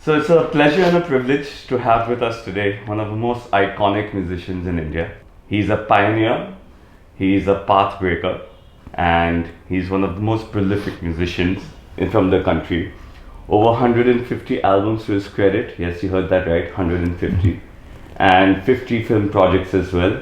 So it's a pleasure and a privilege to have with us today one of the most iconic musicians in India. He's a pioneer, he's a pathbreaker, and he's one of the most prolific musicians from the country. Over 150 albums to his credit. Yes, you heard that right, 150. And 50 film projects as well.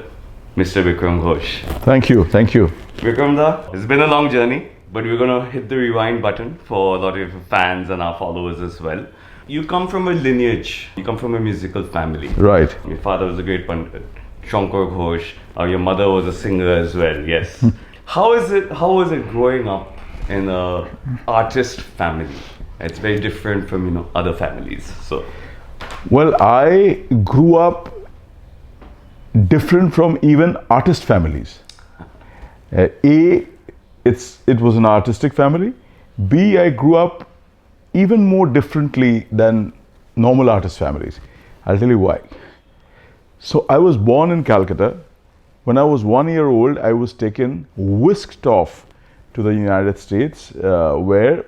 Mr. Bickram Ghosh. Thank you. Bickram da, it's been a long journey, but we're gonna hit the rewind button for a lot of your fans and our followers as well. You come from a lineage, you come from a musical family. Right. Your father was a great pandit, Shatadru Ghosh, your mother was a singer as well, yes. How was it growing up in an artist family? It's very different from, other families, so. Well, I grew up different from even artist families. It was an artistic family. B, I grew up even more differently than normal artist families. I'll tell you why. So I was born in Calcutta. When I was 1 year old, I was whisked off to the United States, where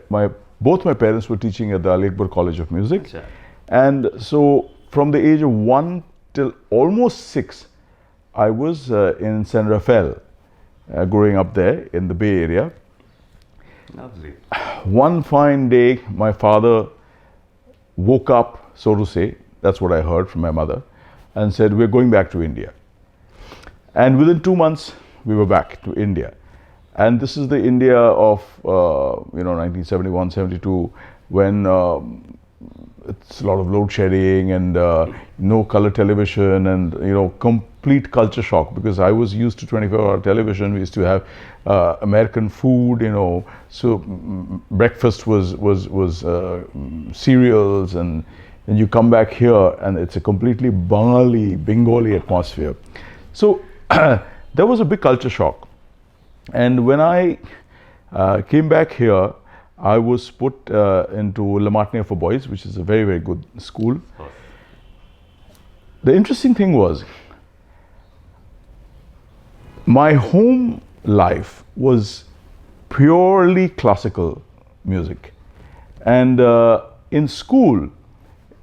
both my parents were teaching at the Ali Akbar College of Music. Sure. And so from the age of 1 till almost 6, I was in San Rafael, growing up there in the Bay Area. Lovely. One fine day, my father woke up, so to say, that's what I heard from my mother, and said, "We're going back to India." And within 2 months, we were back to India. And this is the India of 1971, 72, when it's a lot of load shedding and no color television and complete culture shock, because I was used to 24-hour television. We used to have American food, so breakfast was cereals, and you come back here and it's a completely Bengali atmosphere. So there was a big culture shock. And when I came back here, I was put into La Martiniere for Boys, which is a very, very good school. The interesting thing was, my home life was purely classical music. And in school,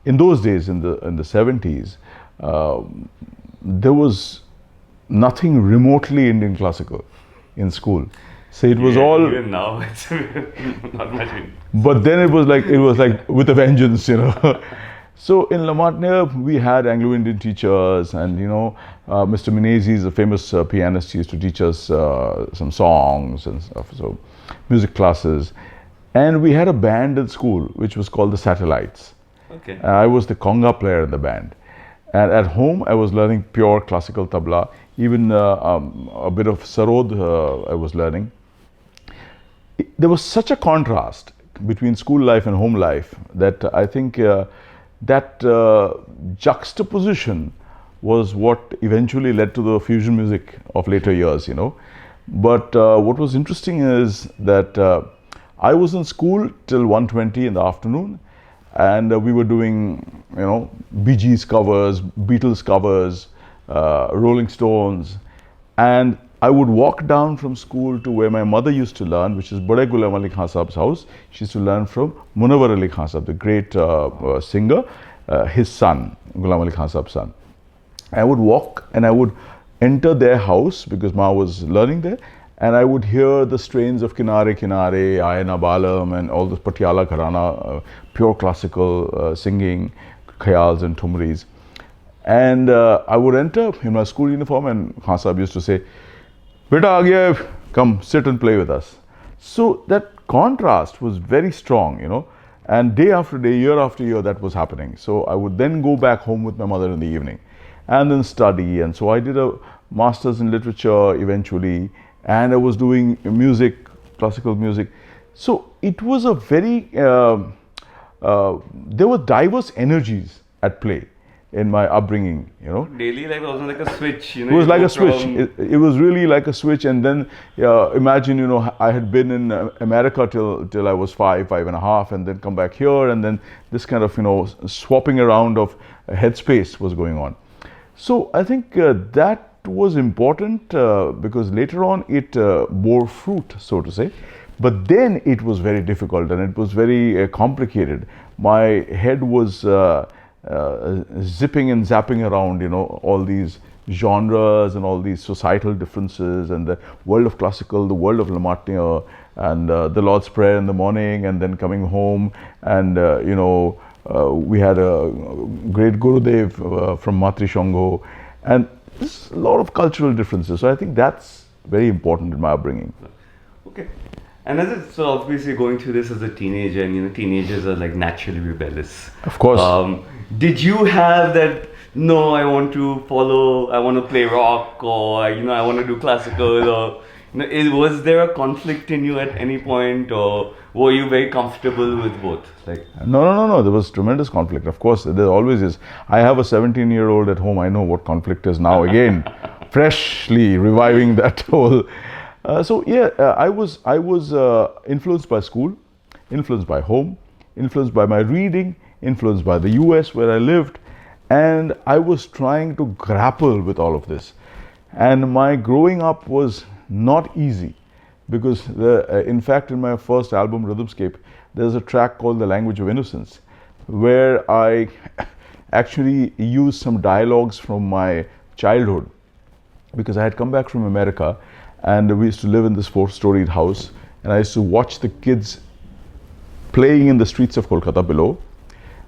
in those days, in the 70s, there was nothing remotely Indian classical in school. So it was all. Even now, it's not much. But then it was like with a vengeance, So in La Martiniere, we had Anglo-Indian teachers, and Mr. Menezes, a famous pianist, used to teach us some songs and stuff. So music classes, and we had a band at school which was called the Satellites. Okay. I was the conga player in the band, and at home I was learning pure classical tabla. Even a bit of sarod I was learning. There was such a contrast between school life and home life that I think that juxtaposition was what eventually led to the fusion music of later years, But what was interesting is that I was in school till 1:20 in the afternoon, and we were doing, Bee Gees covers, Beatles covers, Rolling Stones, and I would walk down from school to where my mother used to learn, which is Bade Ghulam Ali Khan Sahab's house. She used to learn from Munawwar Ali Khan Sahab, the great singer, his son, Ghulam Ali Khan Sahab's son. I would walk and I would enter their house because Ma was learning there, and I would hear the strains of Kinare Kinare, Ayana Balam, and all this Patiala Gharana, pure classical singing, khayals and thumris. And I would enter in my school uniform, and Khan Sahab used to say, "Beta aa gaya, come sit and play with us." So that contrast was very strong, and day after day, year after year, that was happening. So I would then go back home with my mother in the evening and then study. And so I did a master's in literature eventually, and I was doing music, classical music. So it was a very, there were diverse energies at play in my upbringing, Daily life was like a switch, It was like a switch. It was really like a switch. And then imagine, I had been in America till I was 5.5, and then come back here, and then this kind of, swapping around of headspace was going on. So I think that was important because later on it bore fruit, so to say. But then it was very difficult and it was very complicated. My head was zipping and zapping around, you know, all these genres and all these societal differences, and the world of classical, the world of Le Martiniere, and the Lord's Prayer in the morning, and then coming home, and you know, we had a great Gurudev from Matri Shongo, and there's a lot of cultural differences. So I think that's very important in my upbringing. Okay. And as it's so obviously going through this as a teenager, and you know, teenagers are like naturally rebellious. Of course. Did you have that? No, I want to play rock, or you know, I want to do classical, or you know, was there a conflict in you at any point, or were you very comfortable with both? Like, no. There was tremendous conflict. Of course, there always is. I have a 17-year-old at home. I know what conflict is now. Again, freshly reviving that whole. So yeah, I was influenced by school, influenced by home, influenced by my reading, influenced by the US where I lived, and I was trying to grapple with all of this. And my growing up was not easy, because in fact, in my first album, Rhythmscape, there's a track called The Language of Innocence, where I actually used some dialogues from my childhood, because I had come back from America, and we used to live in this 4-storied house, and I used to watch the kids playing in the streets of Kolkata below,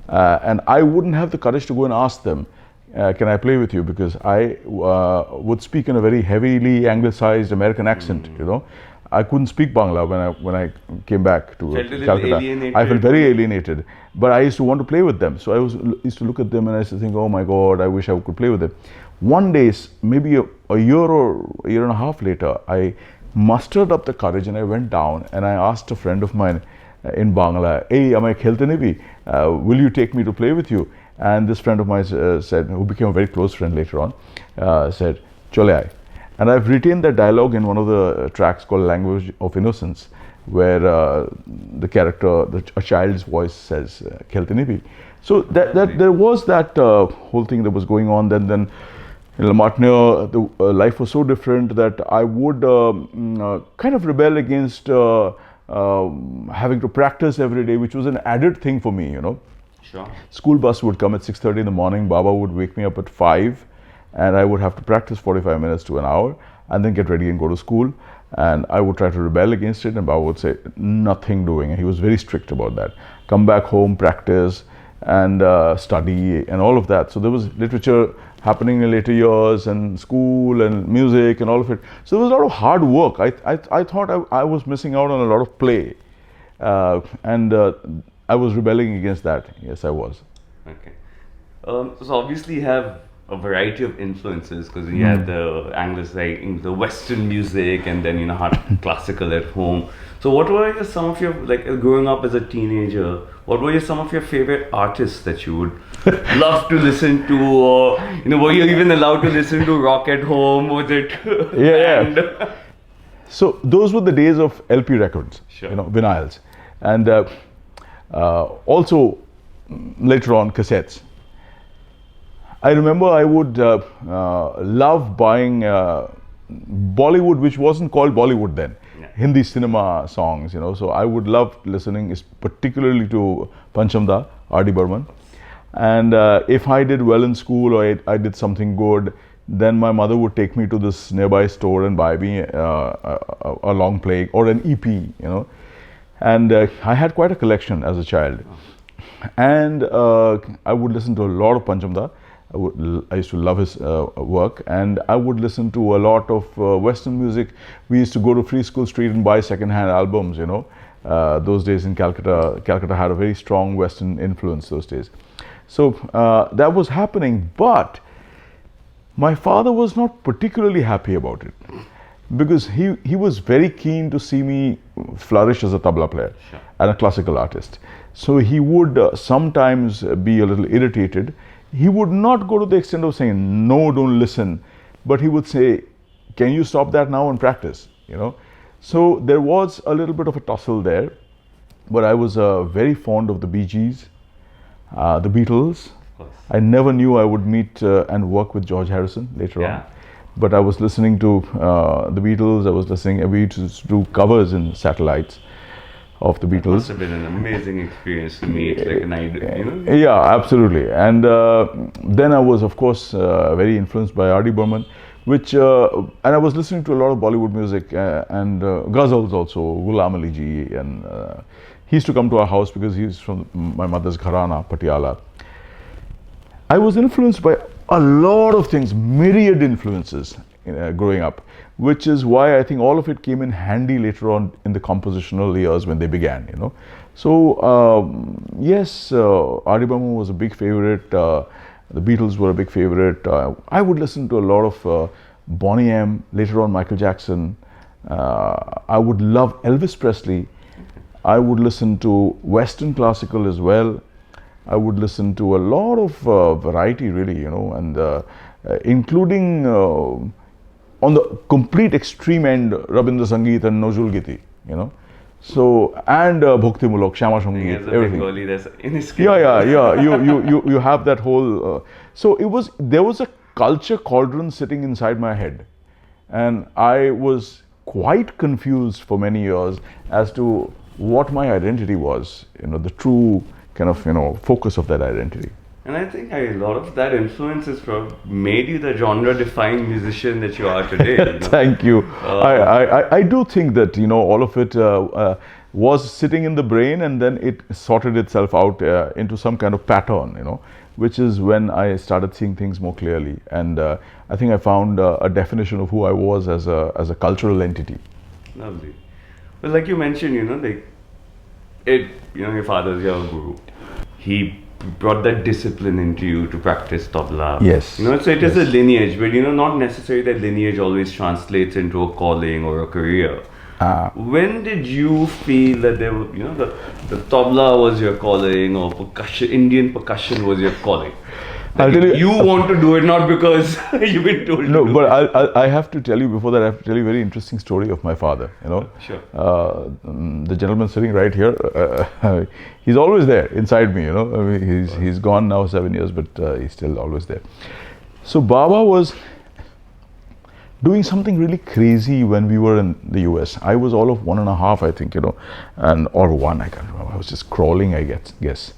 and I wouldn't have the courage to go and ask them, can I play with you? Because I would speak in a very heavily anglicized American accent, you know. I couldn't speak Bangla when I came back to Calcutta. I felt very alienated, but I used to want to play with them. So I used to look at them and I used to think, oh my God, I wish I could play with them. One day, maybe a year or a year and a half later, I mustered up the courage and I went down and I asked a friend of mine in Bangla, hey, am I khelte nahi? Will you take me to play with you? And this friend of mine said, who became a very close friend later on, said, chole aaye. And I've retained that dialogue in one of the tracks called Language of Innocence, where the character, a child's voice says, khelte nahi. So that there was that whole thing that was going on. Then in Le Martiniere, the life was so different that I would kind of rebel against having to practice every day, which was an added thing for me, you know. Sure. School bus would come at 6:30 in the morning. Baba would wake me up at 5, and I would have to practice 45 minutes to an hour, and then get ready and go to school. And I would try to rebel against it, and Baba would say, nothing doing. And he was very strict about that. Come back home, practice, and study, and all of that. So there was literature happening in later years, and school, and music, and all of it. So there was a lot of hard work. I thought I was missing out on a lot of play, and I was rebelling against that. Yes, I was. Okay. So obviously you have a variety of influences, because you had the Anglo-like, the Western music, and then you know classical at home. So what were some of your, like growing up as a teenager, what were some of your favorite artists that you would love to listen to, or you know, were you even allowed to listen to rock at home? Was it? Yeah. So those were the days of LP records, sure. You know, vinyls, and also later on cassettes. I remember I would love buying Bollywood, which wasn't called Bollywood then, Hindi cinema songs, you know. So I would love listening, particularly to Panchamda, R.D. Burman. And if I did well in school, or I did something good, then my mother would take me to this nearby store and buy me a long play or an EP, you know. And I had quite a collection as a child. And I would listen to a lot of Panchamda. I used to love his work, and I would listen to a lot of Western music. We used to go to Free School Street and buy second-hand albums, you know. Those days in Calcutta had a very strong Western influence those days. So that was happening, but my father was not particularly happy about it, because he was very keen to see me flourish as a tabla player, sure, and a classical artist. So he would sometimes be a little irritated. He would not go to the extent of saying, no, don't listen, but he would say, can you stop that now and practice, you know. So there was a little bit of a tussle there, but I was very fond of the Bee Gees, the Beatles. I never knew I would meet and work with George Harrison later on, but I was listening to the Beatles. We used to do covers in Satellites, of the Beatles. Must have been an amazing experience to meet, like an idol, Yeah, absolutely. And then I was, of course, very influenced by R.D. Burman, and I was listening to a lot of Bollywood music and ghazals also, Ghulam Ali ji, and he used to come to our house because he's from my mother's Gharana, Patiala. I was influenced by a lot of things, myriad influences growing up, which is why I think all of it came in handy later on in the compositional years when they began, So, yes, R.D. Burman was a big favorite. The Beatles were a big favorite. I would listen to a lot of Bonnie M, later on Michael Jackson. I would love Elvis Presley. I would listen to Western classical as well. I would listen to a lot of variety, really, and including on the complete extreme end, Rabindra Sangeet and Nozul Giti, So, and Bhakti Mulok, Shyama Sangeet, everything. Bengali, that's inescapable. Yeah. You have that whole. So there was a culture cauldron sitting inside my head, and I was quite confused for many years as to what my identity was. The true kind of focus of that identity. And I think a lot of that influence has made you the genre-defined musician that you are today. Thank you. I do think that all of it was sitting in the brain, and then it sorted itself out into some kind of pattern, which is when I started seeing things more clearly. And I think I found a definition of who I was as a cultural entity. Lovely. Well, like you mentioned, your father's your guru. He brought that discipline into you to practice tabla. Yes. So it is a lineage, but not necessarily that lineage always translates into a calling or a career. When did you feel that there were, the tabla was your calling, or Indian percussion was your calling? I'll tell you want to do it not because you've been told no, to but I have to tell you, before that, I have to tell you a very interesting story of my father, Sure. The gentleman sitting right here, he's always there inside me, I mean, he's gone now 7 years, but he's still always there. So Baba was doing something really crazy when we were in the US. I was all of 1.5, I think, or 1, I can't remember. I was just crawling, I guess.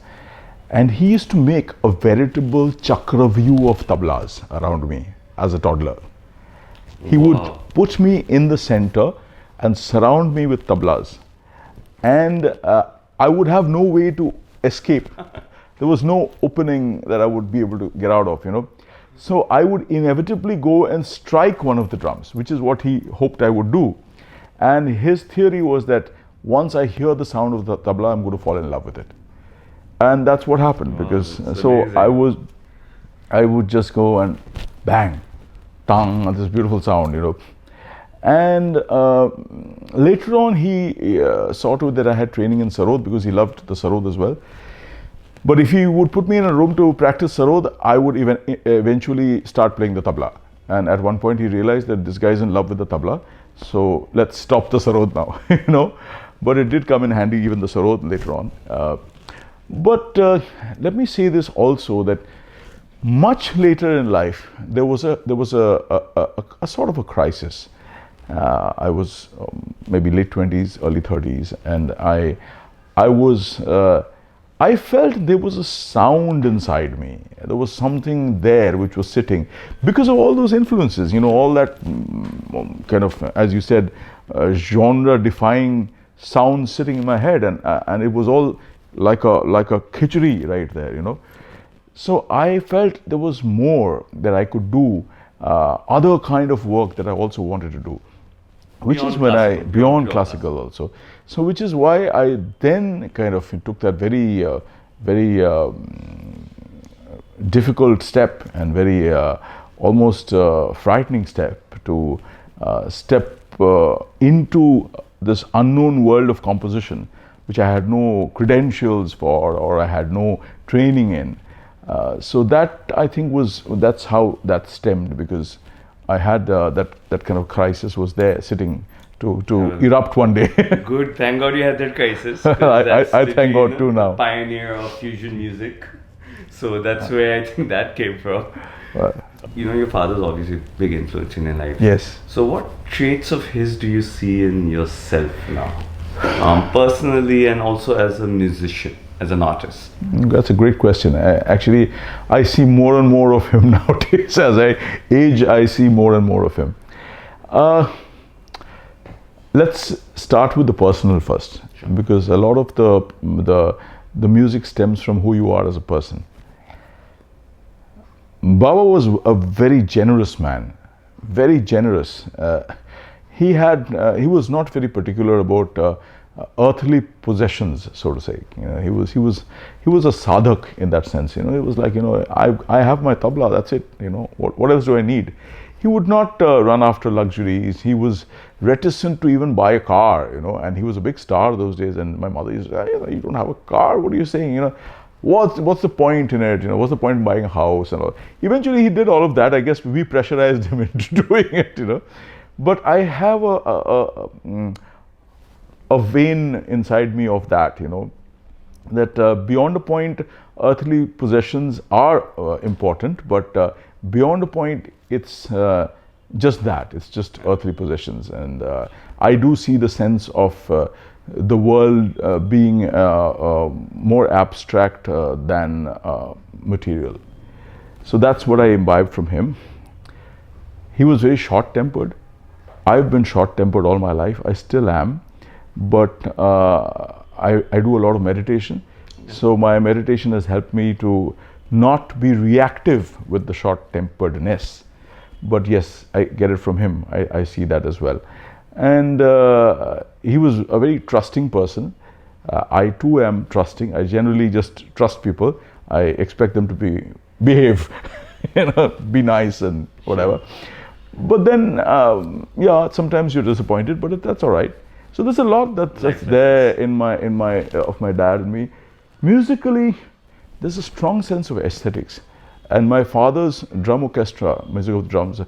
And he used to make a veritable chakra view of tablas around me as a toddler. He would put me in the center and surround me with tablas. And I would have no way to escape. There was no opening that I would be able to get out of, So I would inevitably go and strike one of the drums, which is what he hoped I would do. And his theory was that once I hear the sound of the tabla, I'm going to fall in love with it. And that's what happened, because so amazing. I would just go and bang, tang, this beautiful sound, And later on, he saw to it that I had training in sarod, because he loved the sarod as well. But if he would put me in a room to practice sarod, I would eventually start playing the tabla. And at one point, he realized that this guy is in love with the tabla, so let's stop the sarod now, But it did come in handy, even the sarod later on. But let me say this also, that much later in life, there was a sort of a crisis. I was maybe late 20s, early 30s, and I felt there was a sound inside me. There was something there which was sitting because of all those influences, all that kind of, as you said, genre-defying sound sitting in my head, and it was all like a khichdi right there, So I felt there was more that I could do, other kind of work that I also wanted to do, which is when beyond classical also. So which is why I then kind of took that very difficult step and very almost frightening step to step into this unknown world of composition, which I had no credentials for, or I had no training in. So that, I think, that's how that stemmed, because I had that kind of crisis was there sitting to erupt one day. Good, thank God you had that crisis. I thank God too now. Pioneer of fusion music. So that's where I think that came from. Your father's obviously a big influence in your life. Yes. So what traits of his do you see in yourself now? personally and also as a musician, as an artist? That's a great question. Actually, I see more and more of him nowadays. As I age, I see more and more of him. Let's start with the personal first, Sure. because a lot of the music stems from who you are as a person. Baba was a very generous man, very generous. He was not very particular about earthly possessions, so to say. You know, he was a sadhak in that sense. You know, it was like, you know, I have my tabla, that's it. You know, what else do I need? He would not run after luxuries. He was reticent to even buy a car. You know, and he was a big star those days. And my mother used to say, you don't have a car. What are you saying? You know, what's the point in it? You know, what's the point in buying a house and all? Eventually, he did all of that. I guess we pressurized him into doing it. You know, but I have a vein inside me of that. You know, that beyond a point, earthly possessions are important, but beyond a point, it's just that. It's just earthly possessions, and I do see the sense of the world being more abstract than material. So that's what I imbibed from him. He was very short-tempered. I've been short-tempered all my life. I still am, but I do a lot of meditation. So my meditation has helped me to not be reactive with the short-temperedness. But yes, I get it from him. I see that as well. And he was a very trusting person. I too am trusting. I generally just trust people. I expect them to behave, you know, be nice and whatever. But then, yeah, sometimes you're disappointed, but that's all right. So there's a lot that's there in my of my dad and me. Musically, there's a strong sense of aesthetics, and my father's drum orchestra, music of drums,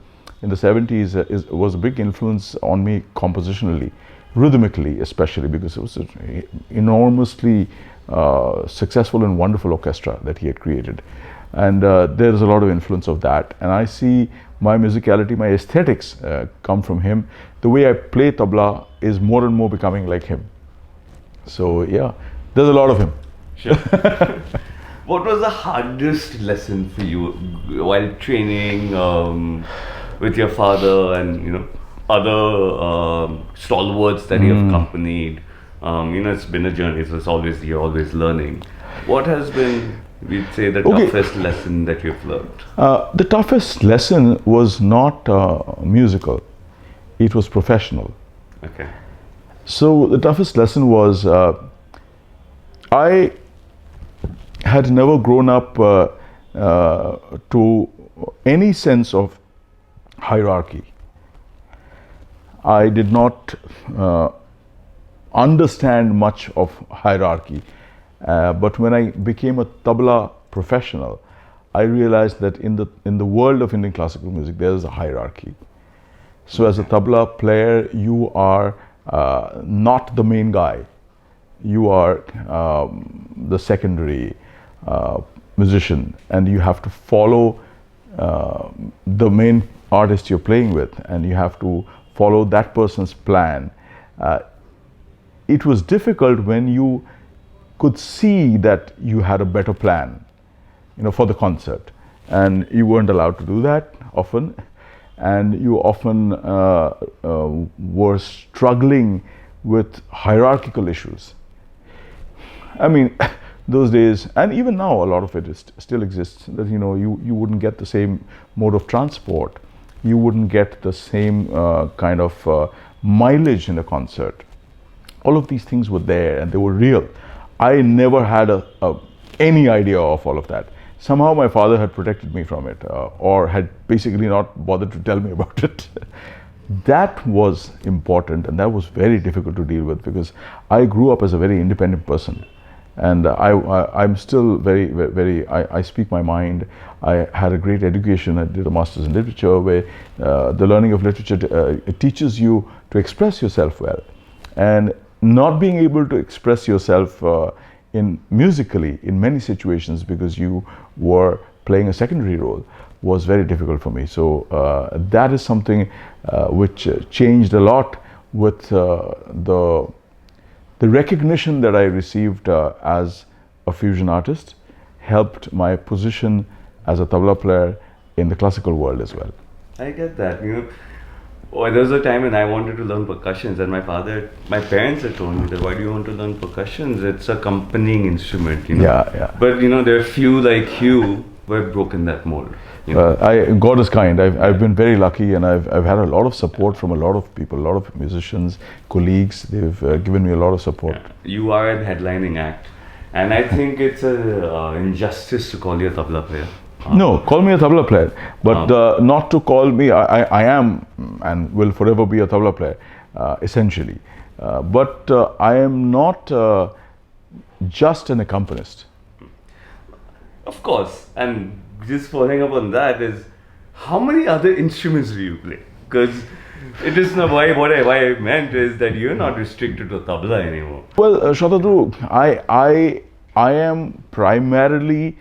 in the 70s was a big influence on me compositionally, rhythmically especially, because it was an enormously successful and wonderful orchestra that he had created, and there's a lot of influence of that. And I see my musicality, my aesthetics come from him. The way I play tabla is more and more becoming like him. So yeah, there's a lot of him. Sure. What was the hardest lesson for you while training with your father and, you know, other stalwarts that you have accompanied? You know, it's been a journey, so it's always, you're always learning. What has been, we'd say, the toughest lesson that you've learned? The toughest lesson was not musical, it was professional. Okay. So the toughest lesson was I had never grown up to any sense of hierarchy. I did not understand much of hierarchy, but when I became a tabla professional, I realized that in the world of Indian classical music, there is a hierarchy. So as a tabla player, you are not the main guy. You are the secondary musician, and you have to follow the main artist you're playing with, and you have to follow that person's plan. It was difficult when you could see that you had a better plan, you know, for the concert, and you weren't allowed to do that often, and you often were struggling with hierarchical issues. I mean, those days, and even now, a lot of it still exists, that, you know, you wouldn't get the same mode of transport, you wouldn't get the same kind of mileage in a concert. All of these things were there, and they were real. I never had any idea of all of that. Somehow my father had protected me from it, or had basically not bothered to tell me about it. That was important, and that was very difficult to deal with, because I grew up as a very independent person. And I'm still very, I speak my mind. I had a great education. I did a master's in literature, where the learning of literature it teaches you to express yourself well. And not being able to express yourself musically in many situations, because you were playing a secondary role, was very difficult for me. So that is something which changed a lot with the recognition that I received as a fusion artist helped my position as a tabla player in the classical world as well. I get that. There was a time when I wanted to learn percussions, and my parents had told me that, why do you want to learn percussions? It's a accompanying instrument, Yeah. But there are few like you who have broken that mold. God is kind. I've been very lucky, and I've had a lot of support from a lot of people, a lot of musicians, colleagues. They've given me a lot of support. Yeah. You are an headlining act, and I think it's an injustice to call you a tabla player. No, call me a tabla player, but not to call me. I am and will forever be a tabla player, essentially. But I am not just an accompanist. Of course, and just following up on that is, how many other instruments do you play? Because it is not why I meant is that you're not restricted to tabla anymore. Well, Shatadru, I am primarily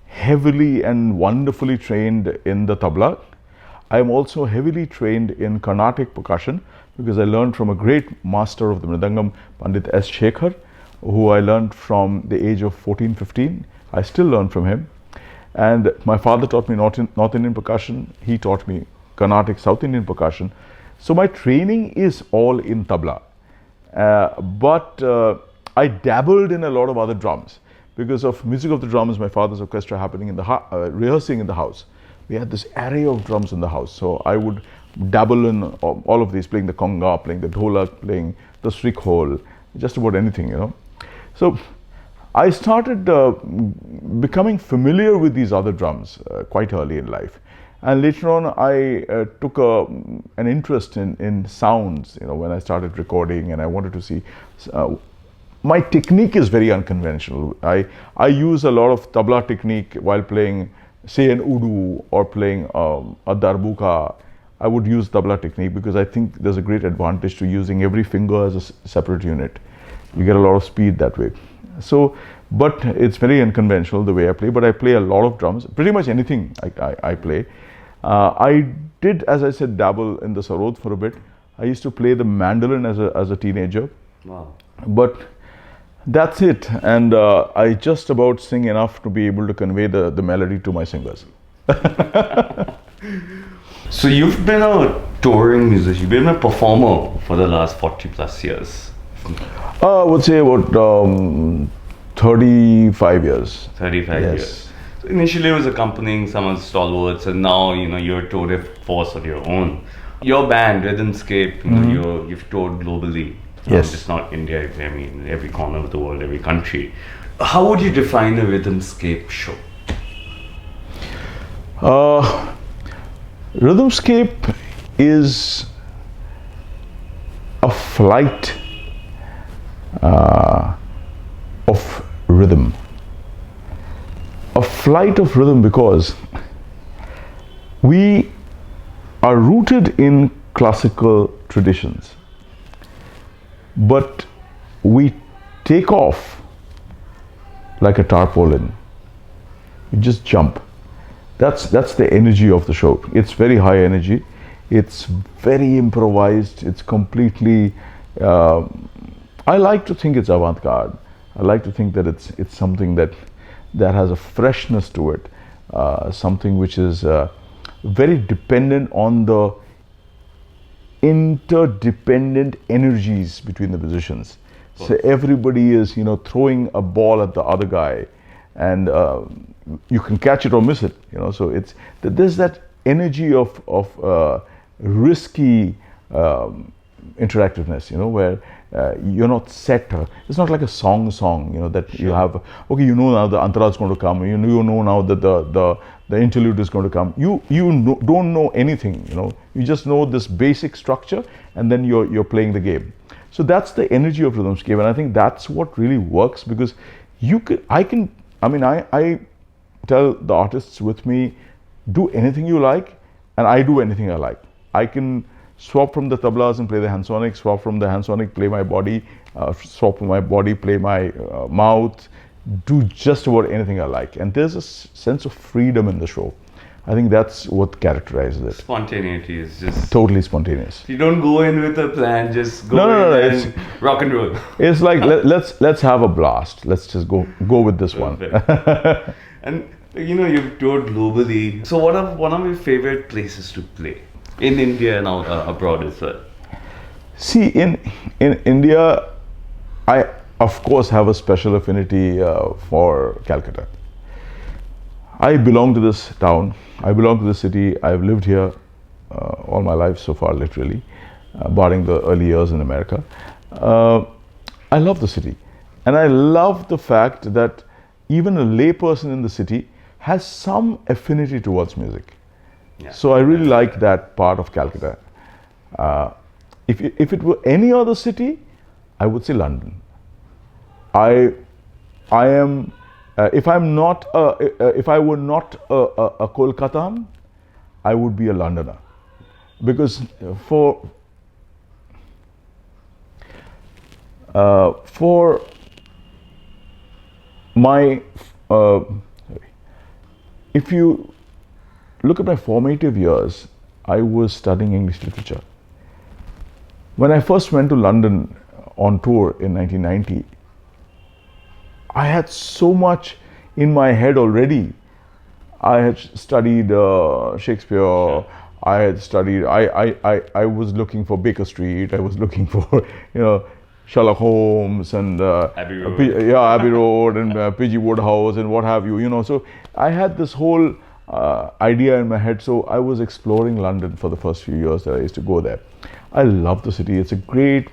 heavily and wonderfully trained in the tabla. I am also heavily trained in Carnatic percussion because I learned from a great master of the Mridangam, Pandit S. Shekhar, who I learned from the age of 14, 15. I still learn from him. And my father taught me North Indian percussion. He taught me Carnatic South Indian percussion. So my training is all in tabla. But I dabbled in a lot of other drums. Because of Music of the Drums, my father's orchestra happening in the rehearsing in the house. We had this array of drums in the house. So I would dabble in all of these, playing the conga, playing the dholak, playing the strikhol, just about anything, So I started becoming familiar with these other drums quite early in life. And later on, I took an interest in sounds, when I started recording, and I wanted to see. My technique is very unconventional. I use a lot of tabla technique while playing, say, an udu or playing a darbuka. I would use tabla technique because I think there's a great advantage to using every finger as a separate unit. You get a lot of speed that way. So, but it's very unconventional the way I play, but I play a lot of drums, pretty much anything I play. I did, as I said, dabble in the sarod for a bit. I used to play the mandolin as a teenager. Wow. But that's it, and I just about sing enough to be able to convey the melody to my singers. So you've been a touring musician, you've been a performer for the last 40 plus years. I would say about 35 years. 35 Yes. years. So initially it was accompanying someone's stalwarts, and now you're a tour force of your own. Your band, Rhythmscape, you've toured globally. Yes. It's not India, I mean, every corner of the world, every country. How would you define a Rhythmscape show? Rhythmscape is a flight of rhythm. A flight of rhythm because we are rooted in classical traditions. But we take off like a tarpaulin. We just jump. That's the energy of the show. It's very high energy. It's very improvised. It's completely. I like to think it's avant-garde. I like to think that it's something that has a freshness to it. Something which is very dependent on the interdependent energies between the musicians. So everybody is, throwing a ball at the other guy, and you can catch it or miss it. So there's that energy of risky interactiveness. Where you're not set. It's not like a song. That you have. Okay, now the antara is going to come. You know now that the interlude is going to come. You don't know anything. You just know this basic structure, and then you're playing the game. So that's the energy of Rhythmscape, and I think that's what really works because I tell the artists with me, do anything you like, and I do anything I like. I can swap from the tablas and play the hansonic, swap from the hansonic, play my body, swap from my body, play my mouth, do just about anything I like. And there's a sense of freedom in the show. I think that's what characterizes it. Spontaneity is just Totally spontaneous. you don't go in with a plan, just go No, in and rock and roll. It's like let's have a blast. Let's just go with this one. And you know, you've toured globally. So what are one of your favorite places to play in India and abroad as well? See, in India, I of course have a special affinity for Calcutta. I belong to this town. I belong to the city. I've lived here all my life so far, literally, barring the early years in America. I love the city, and I love the fact that even a layperson in the city has some affinity towards music. Yeah. So I really like that part of Calcutta. If it were any other city, I would say London. I am. If I were not a Kolkatan, I would be a Londoner, because for my if you look at my formative years, I was studying English literature. When I first went to London on tour in 1990, I had so much in my head already. I had studied Shakespeare. I had studied. I was looking for Baker Street. I was looking for Sherlock Holmes and Abbey Road. Abbey Road and P.G. Wodehouse and what have you. So I had this whole idea in my head. So I was exploring London for the first few years that I used to go there. I love the city. It's a great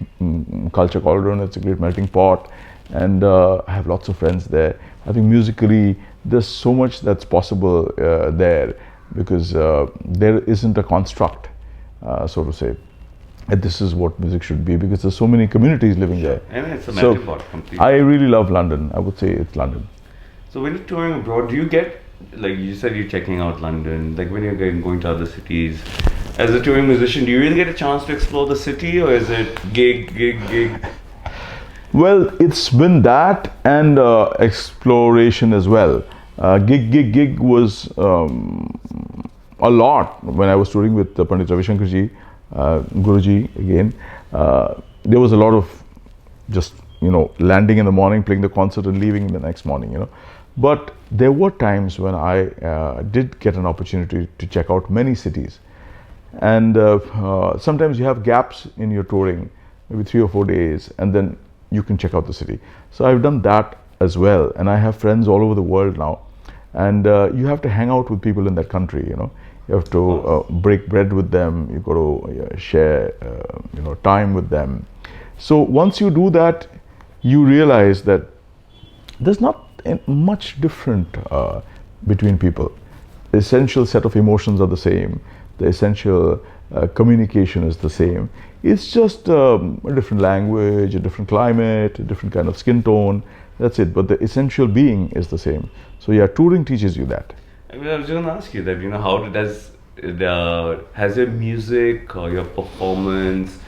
culture cauldron. It's a great melting pot, and I have lots of friends there. I think musically, there's so much that's possible there, because there isn't a construct, so to say. And this is what music should be, because there's so many communities living there. And it's a melting pot completely. I really love London. I would say it's London. So when you're touring abroad, do you get, like you said, you're checking out London, like when you're going to other cities, as a touring musician, do you really get a chance to explore the city, or is it gig? Well, it's been that and exploration as well. Gig was a lot when I was touring with Pandit Ravi Shankarji, Guruji again. There was a lot of just landing in the morning, playing the concert, and leaving the next morning. But there were times when I did get an opportunity to check out many cities, and sometimes you have gaps in your touring, maybe 3 or 4 days, and then you can check out the city. So I've done that as well, and I have friends all over the world now, and you have to hang out with people in that country. You have to break bread with them. You got to share time with them. So once you do that, you realize that there's not much different between people. The essential set of emotions are the same. The essential communication is the same. It's just a different language, a different climate, a different kind of skin tone. That's it. But the essential being is the same. So yeah, touring teaches you that. I was going to ask you that, how has your music or your performance,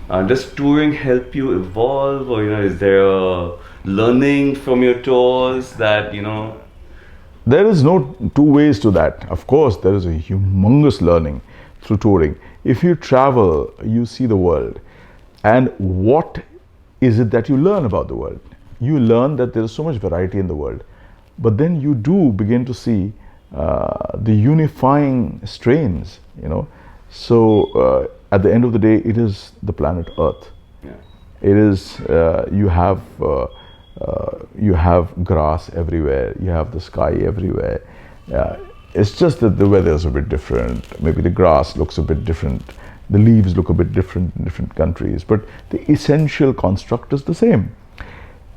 does touring help you evolve, or is there a learning from your tours that There is no two ways to that. Of course, there is a humongous learning through touring. If you travel, you see the world. And what is it that you learn about the world? You learn that there is so much variety in the world. But then you do begin to see the unifying strains, So at the end of the day, it is the planet Earth. Yeah. It is, you have grass everywhere, you have the sky everywhere. It's just that the weather is a bit different. Maybe the grass looks a bit different. The leaves look a bit different in different countries, but the essential construct is the same.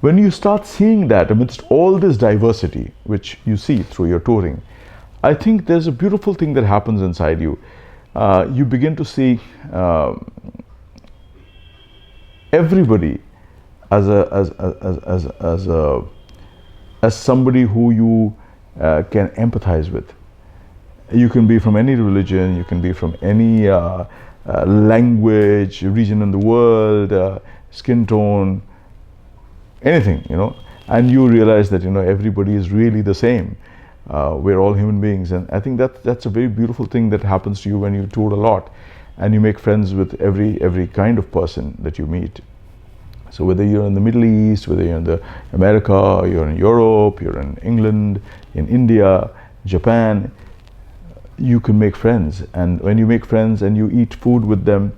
When you start seeing that amidst all this diversity, which you see through your touring, I think there's a beautiful thing that happens inside you. You begin to see everybody as somebody who you can empathize with. You can be from any religion, you can be from any language, region in the world, skin tone, anything, and you realize that everybody is really the same. We're all human beings, and I think that's a very beautiful thing that happens to you when you tour a lot, and you make friends with every kind of person that you meet. So whether you're in the Middle East, whether you're in America, you're in Europe, you're in England, in India, Japan, you can make friends. And when you make friends and you eat food with them,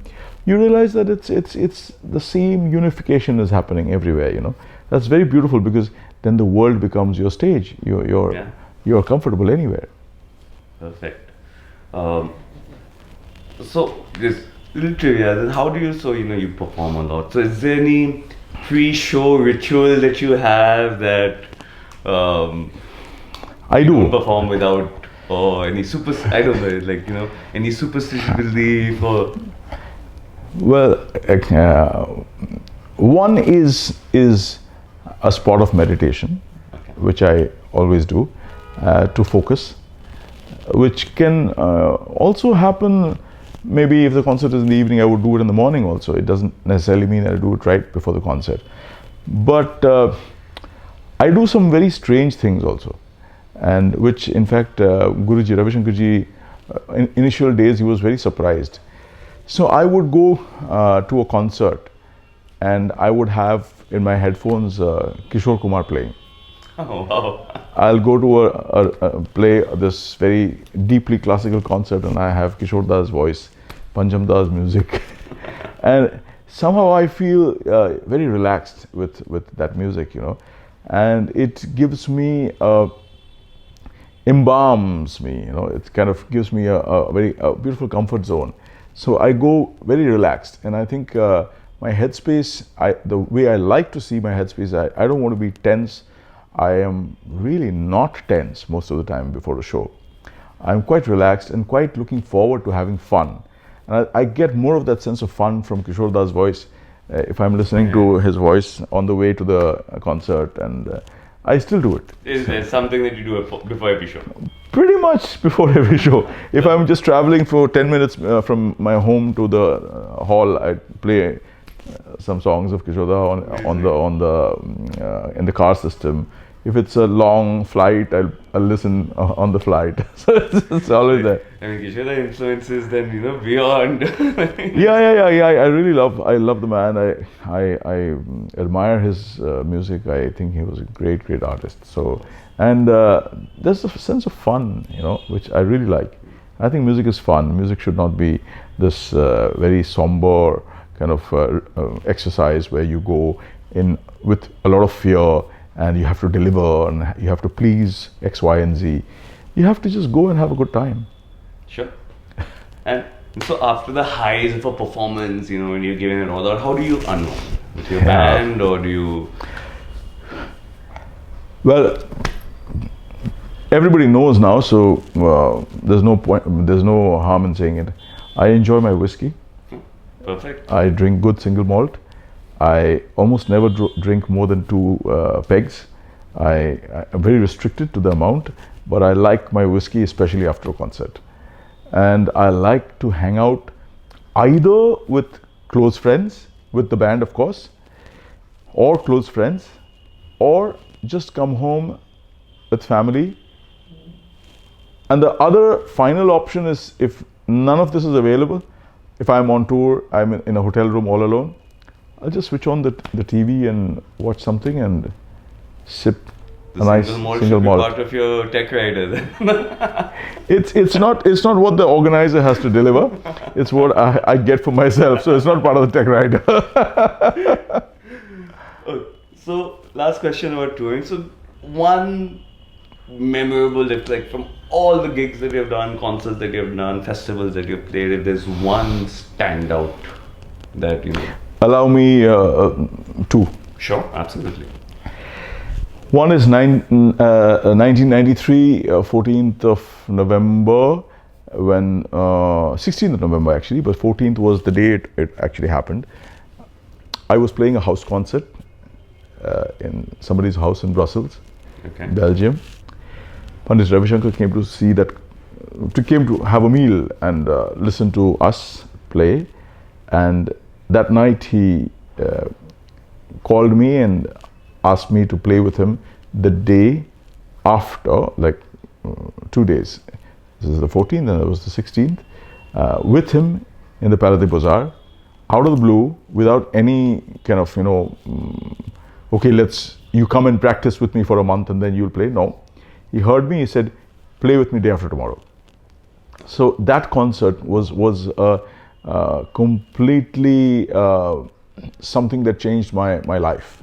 you realize that it's the same unification is happening everywhere. You know, that's very beautiful, because then the world becomes your stage. You're comfortable anywhere. Perfect. So this little trivia, then how do you, you perform a lot. So is there any pre-show ritual that you have that I you do don't perform without, or any I don't know, like, any superstitious belief or? Well, one is a spot of meditation, Okay. which I always do to focus, which can also happen. Maybe if the concert is in the evening, I would do it in the morning also. It doesn't necessarily mean I do it right before the concert. But I do some very strange things also, and which in fact Guruji, Ravi Shankarji, in initial days he was very surprised. So I would go to a concert, and I would have in my headphones Kishore Kumar playing. Oh wow. I'll go to play this very deeply classical concert, and I have Kishore Das voice, Panjam Das music, and somehow I feel very relaxed with that music, and it gives me embalms me, it kind of gives me a very beautiful comfort zone. So I go very relaxed, and I think my headspace, the way I like to see my headspace, I don't want to be tense. I am really not tense most of the time before a show. I'm quite relaxed and quite looking forward to having fun. And I get more of that sense of fun from Kishore Das' voice if I'm listening to his voice on the way to the concert, and I still do it. Is there something that you do before every show? Pretty much before every show. If I'm just traveling for 10 minutes from my home to the hall, I play some songs of Kishore Das in the car system. If it's a long flight, I'll listen on the flight. So it's always there. I mean, Kishore Das influences then beyond. Yeah. I really love the man. I admire his music. I think he was a great artist. So, and there's a sense of fun, which I really like. I think music is fun. Music should not be this very somber kind of exercise where you go in with a lot of fear, and you have to deliver, and you have to please X, Y, and Z. You have to just go and have a good time. Sure. And so after the highs of a performance, when you're giving it all out, how do you unwind? With your band, or do you? Well, everybody knows now, so there's no point. There's no harm in saying it. I enjoy my whiskey. Perfect. I drink good single malt. I almost never drink more than 2 pegs. I'm very restricted to the amount, but I like my whiskey, especially after a concert. And I like to hang out either with close friends, with the band of course, or close friends, or just come home with family. And the other final option is, if none of this is available, if I'm on tour, I'm in a hotel room all alone, I'll just switch on the TV and watch something and sip a nice single malt. Part of your tech rider then. It's not what the organizer has to deliver. It's what I get for myself. So it's not part of the tech rider. So last question about touring. So one memorable, like from all the gigs that you've done, concerts that you've done, festivals that you've played, if there's one standout that Allow me 2. Sure, absolutely. One is 1993, 14th of November, when 16th of November actually, but 14th was the day it actually happened. I was playing a house concert in somebody's house in Brussels, Belgium. Pandit Ravi Shankar came to have a meal and listen to us play, and that night he called me and asked me to play with him the day after, like 2 days. This is the 14th and that was the 16th, with him in the Paradip Bazaar, out of the blue, without any kind of, okay, you come and practice with me for a month and then you'll play. No, he heard me, he said, play with me day after tomorrow. So that concert was completely something that changed my life,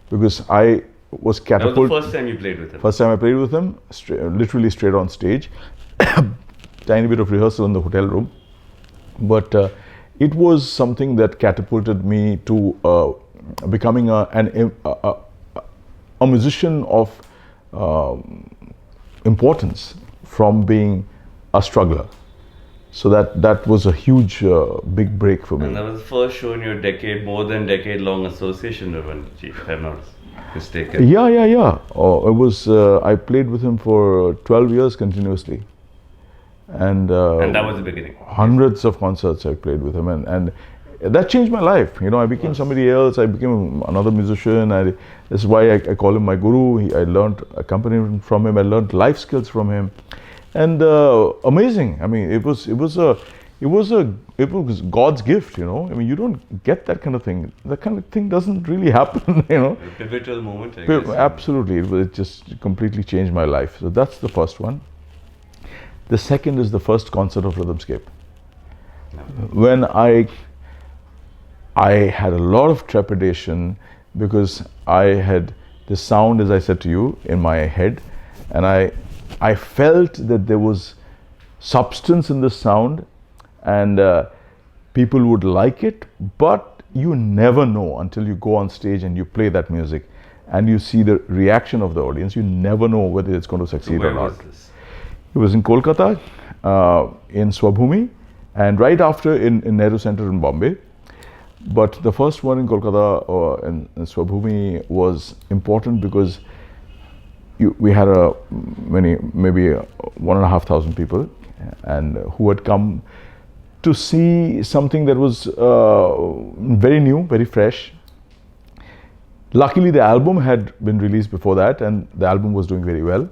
because I was catapulted. That was the first time you played with him? First time I played with him, literally straight on stage. Tiny bit of rehearsal in the hotel room. But it was something that catapulted me to becoming a musician of importance from being a struggler. So that was a huge, big break for me. And that was the first show in your more than decade-long association with him, if I'm not mistaken. Yeah. It was. I played with him for 12 years continuously, and that was the beginning. Hundreds of concerts I played with him, and that changed my life. I became somebody else. I became another musician. This is why I call him my guru. I learned accompaniment from him. I learned life skills from him. And amazing. I mean, it was God's gift. I mean, you don't get that kind of thing. That kind of thing doesn't really happen. A pivotal moment, I guess. Absolutely, it just completely changed my life. So that's the first one. The second is the first concert of Rhythmscape. When I had a lot of trepidation because I had the sound, as I said to you, in my head, and I felt that there was substance in the sound and people would like it, but you never know until you go on stage and you play that music and you see the reaction of the audience. You never know whether it's going to succeed or not. Was this? It was in Kolkata, in Swabhumi, and right after in Nehru Center in Bombay. But the first one in Kolkata in Swabhumi was important because we had maybe 1,500 people, and who had come to see something that was very new, very fresh. Luckily, the album had been released before that, and the album was doing very well.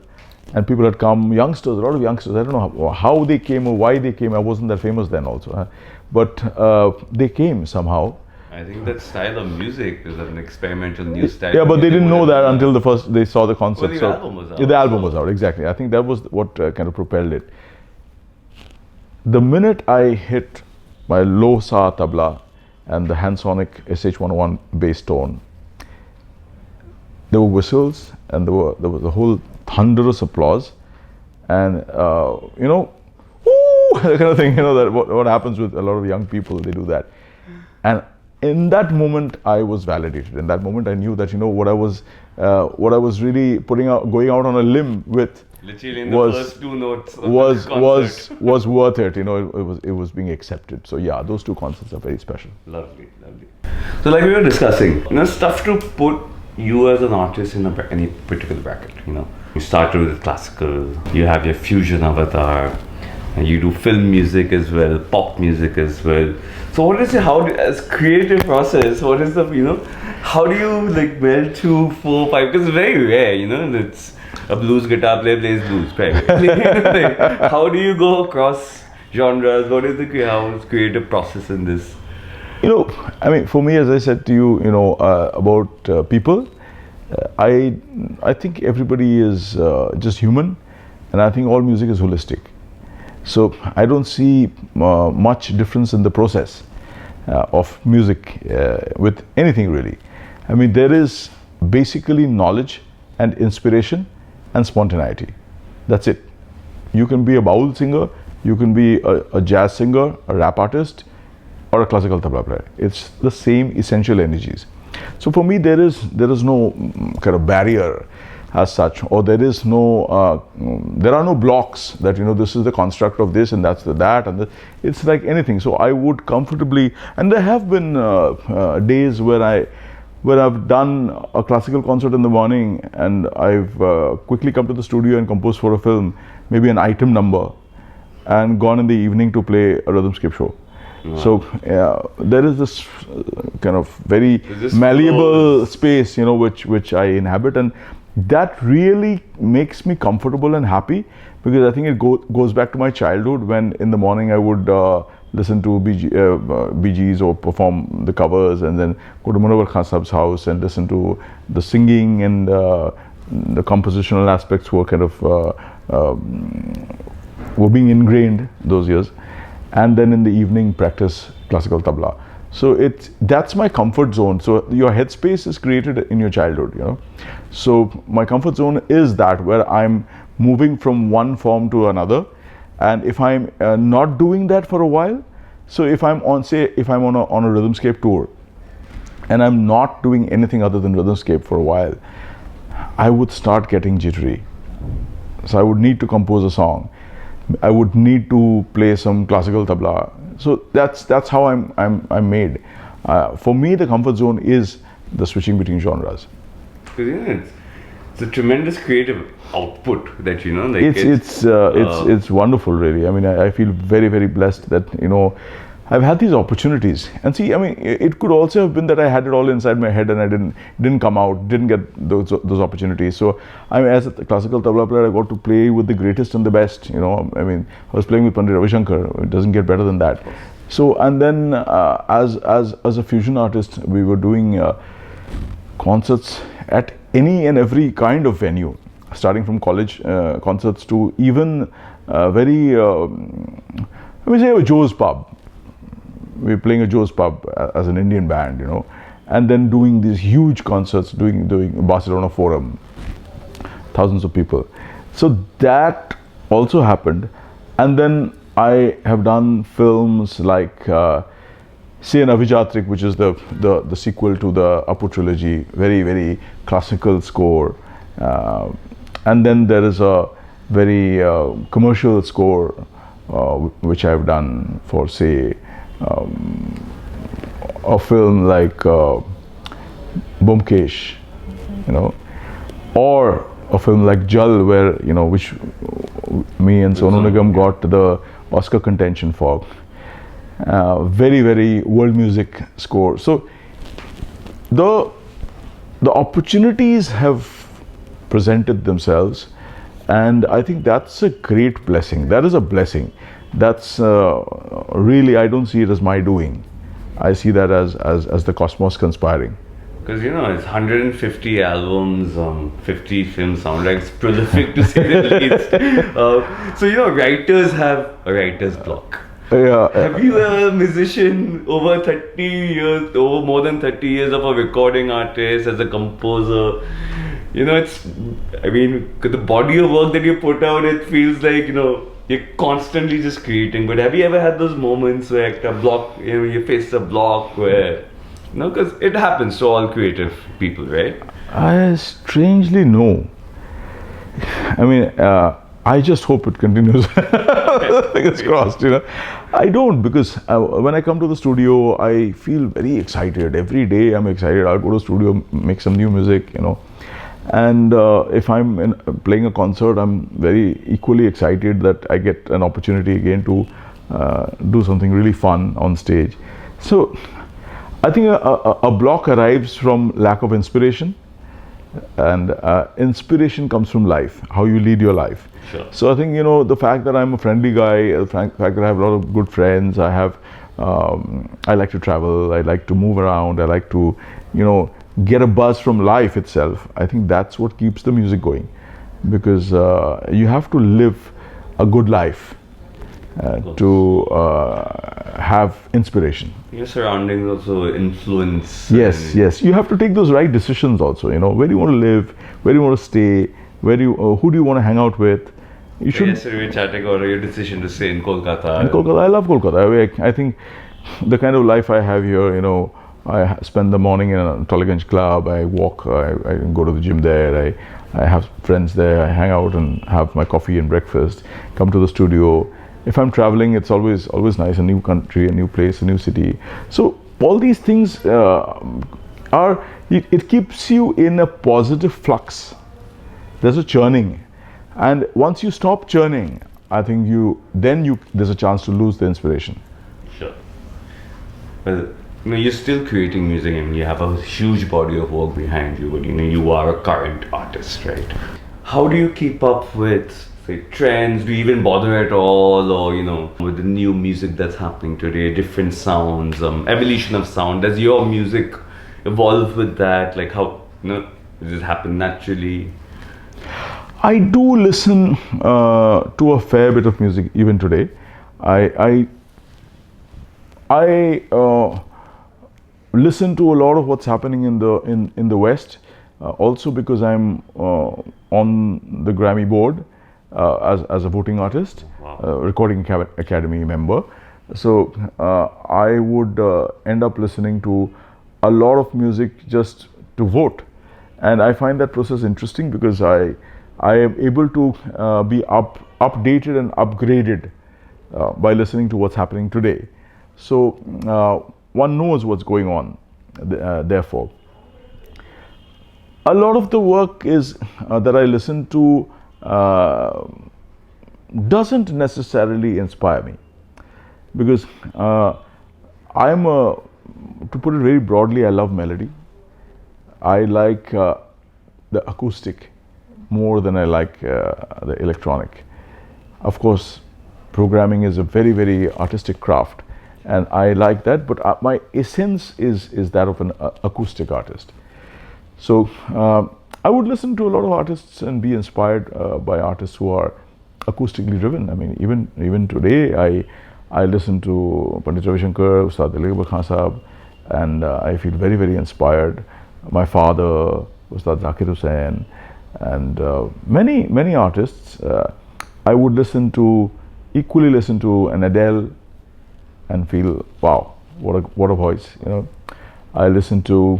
And people had come, youngsters, a lot of youngsters. I don't know how they came or why they came. I wasn't that famous then also, but they came somehow. I think that style of music is an experimental new style. Yeah, but they didn't know that until they saw the concert. Well, the album was out. The album was out, exactly. I think that was what kind of propelled it. The minute I hit my low sa tabla and the Hansonic SH-101 bass tone, there were whistles and there was a whole thunderous applause, and woo, that kind of thing. That what happens with a lot of young people, they do that. And in that moment, I was validated. In that moment, I knew that what I was really going out on a limb with, literally in the first two notes of the concert. was worth it. It was being accepted. So yeah, those two concerts are very special. Lovely. So like we were discussing, it's tough to put you as an artist in any particular bracket. You started with classical, you have your fusion avatar, and you do film music as well, pop music as well. So what is it, as creative process, what is the, how do you meld 2, 4, 5, because it's very rare, it's a blues guitar player plays blues, right? How do you go across genres? What is the creative process in this? I mean, for me, as I said to you, about people, I think everybody is just human, and I think all music is holistic. So I don't see much difference in the process of music with anything really. I mean, there is basically knowledge and inspiration and spontaneity. That's it. You can be a baul singer, you can be a jazz singer, a rap artist, or a classical tabla player. It's the same essential energies. So for me, there is no kind of barrier as such, or there are no blocks that this is the construct of this and that's that, and it's like anything. So I would comfortably, and there have been days where I've done a classical concert in the morning and I've quickly come to the studio and composed for a film, maybe an item number, and gone in the evening to play a Rhythmscape show. Wow. So there is this kind of very malleable space, which I inhabit, and that really makes me comfortable and happy, because I think it goes back to my childhood, when in the morning I would listen to Bee Gees or perform the covers, and then go to Munawar Khan Saab's house and listen to the singing, and the compositional aspects were kind of were being ingrained those years. And then in the evening practice classical tabla. So that's my comfort zone. So your headspace is created in your childhood, you know. So my comfort zone is that, where I'm moving from one form to another. And if I'm not doing that for a while, so if I'm on, say, if I'm on a rhythmscape tour, and I'm not doing anything other than rhythmscape for a while, I would start getting jittery. So I would need to compose a song. I would need to play some classical tabla. So that's how I'm made. For me, the comfort zone is the switching between genres. Because it's a tremendous creative output that, you know, like it's wonderful, really. I mean, I feel very, very blessed that, you know, I've had these opportunities. And see, I mean, it could also have been that I had it all inside my head and I didn't come out, didn't get those opportunities. So I mean, as a classical tabla player, I got to play with the greatest and the best. You know, I mean, I was playing with Pandit Ravi Shankar. It doesn't get better than that. So, and then as a fusion artist, we were doing concerts at any and every kind of venue, starting from college concerts to even very, let me say, a Joe's pub. We were playing a Joe's pub as an Indian band, you know, and then doing these huge concerts, doing Barcelona Forum, thousands of people. So that also happened. And then I have done films like say an Avijatrik, which is the sequel to the Apu trilogy, very, very classical score. And then there is a very commercial score which I've done for, say, a film like Bhumkesh, you know, or a film like Jal, where, you know, which me and Sonu Nigam got the Oscar contention for. Very, very world music score. So the opportunities have presented themselves, and I think that's a great blessing. That is a blessing. That's really, I don't see it as my doing. I see that as the cosmos conspiring. Because, you know, it's 150 albums, 50 film soundtracks, prolific to say the least. So, you know, writers have a writer's block. Yeah. Have you a musician over more than 30 years of a recording artist, as a composer? You know, I mean, the body of work that you put out, it feels like, you know, you're constantly just creating. But have you ever had those moments where a block, you know, you face a block where, you know, because it happens to all creative people, right? I strangely no. I mean, I just hope it continues. Fingers crossed, you know. I don't, because when I come to the studio, I feel very excited. Every day I'm excited. I'll go to the studio, make some new music, you know. And if I'm playing a concert, I'm very equally excited that I get an opportunity again to do something really fun on stage. So I think a block arrives from lack of inspiration, and inspiration comes from life, how you lead your life. Sure. So I think, you know, the fact that I'm a friendly guy, the fact that I have a lot of good friends, I like to travel, I like to move around, I like to, you know, get a buzz from life itself. I think that's what keeps the music going, because you have to live a good life to have inspiration. Your surroundings also influence. Yes, yes. You have to take those right decisions also, you know, where do you want to live, where do you want to stay, who do you want to hang out with. You should. Yesterday we were chatting about your decision to stay in Kolkata. In Kolkata, I love Kolkata. I think the kind of life I have here, you know, I spend the morning in a Tollygunge club, I walk, I go to the gym there, I have friends there, I hang out and have my coffee and breakfast, come to the studio. If I'm traveling, it's always nice, a new country, a new place, a new city. So all these things it keeps you in a positive flux. There's a churning. And once you stop churning, I think there's a chance to lose the inspiration. Sure. Well, you're still creating music and you have a huge body of work behind you, but you are a current artist, right? How do you keep up with, say, trends? Do you even bother at all, or with the new music that's happening today, different sounds, evolution of sound? Does your music evolve with that? Like how does it happen naturally? I do listen to a fair bit of music even today. I listen to a lot of what's happening in the West, also because I'm on the Grammy board as a voting artist, Recording Academy member. So I would end up listening to a lot of music just to vote, and I find that process interesting because I am able to be updated and upgraded by listening to what's happening today. So one knows what's going on. Therefore, a lot of the work is that I listen to doesn't necessarily inspire me, because I'm to put it very broadly, I love melody. I like the acoustic more than I like the electronic. Of course, programming is a very, very artistic craft, and I like that, but my essence is that of an acoustic artist. So I would listen to a lot of artists and be inspired by artists who are acoustically driven. I mean, even today, I listen to Pandit Ravi Shankar, Ustad Ali Akbar Khan Sahab, and I feel very, very inspired. My father, Ustad Zakir Hussain, and many artists. I would equally listen to an Adele and feel, wow, what a voice, I listen to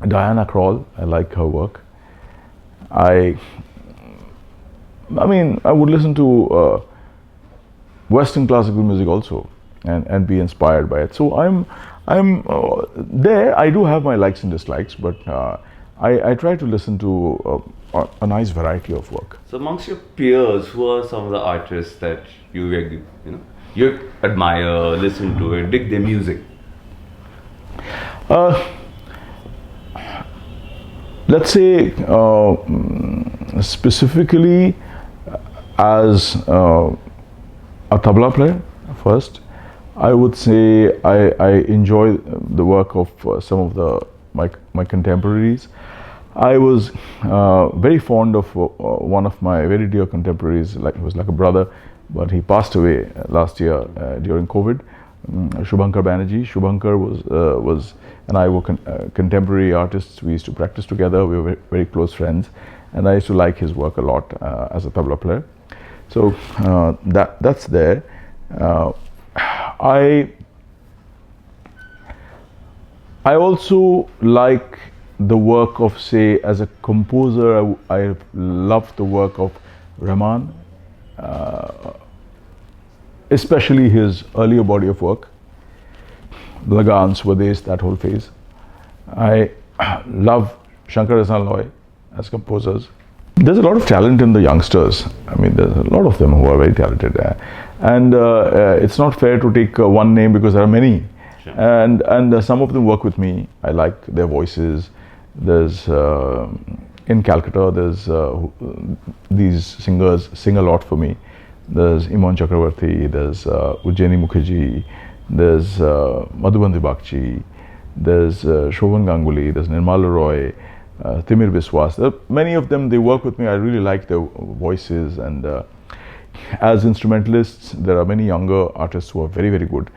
Diana Krall. I like her work. I would listen to Western classical music also, and be inspired by it. So I'm there. I do have my likes and dislikes, but I try to listen to a nice variety of work. So amongst your peers, who are some of the artists that you admire, listen to, and dig their music? Let's say specifically as a tabla player first, I would say I enjoy the work of some of my contemporaries. I was very fond of one of my very dear contemporaries. He was like a brother, but he passed away last year during COVID. Shubhankar Banerjee. Shubhankar was and I were contemporary artists. We used to practice together. We were very, very close friends, and I used to like his work a lot as a tabla player. So that's there. I also like the work of, say, as a composer, I love the work of Rahman, especially his earlier body of work, Lagan, Swades, that whole phase. I love Shankar Hasan Loy as composers. There's a lot of talent in the youngsters. I mean, there's a lot of them who are very talented, and it's not fair to take one name because there are many. Sure. And some of them work with me. I like their voices. There's in Calcutta, there's these singers sing a lot for me. There's Iman Chakravarti, there's Ujjaini Mukherjee, there's Madhuban Dibakchi, there's Shovan Ganguly, there's Nirmala Roy, Timir Biswas. Many of them, they work with me. I really like their voices, and as instrumentalists, there are many younger artists who are very, very good.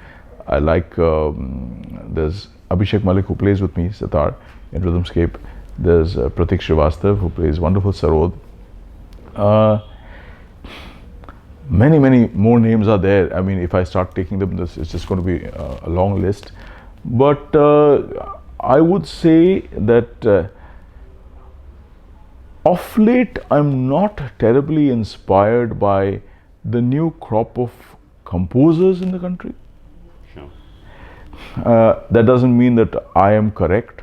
I like, there's Abhishek Malik, who plays with me sitar in Rhythmscape. There's Pratik Srivastav, who plays wonderful sarod. Many more names are there. I mean, if I start taking them, it's just going to be a long list. But I would say that of late, I'm not terribly inspired by the new crop of composers in the country. Sure. That doesn't mean that I am correct.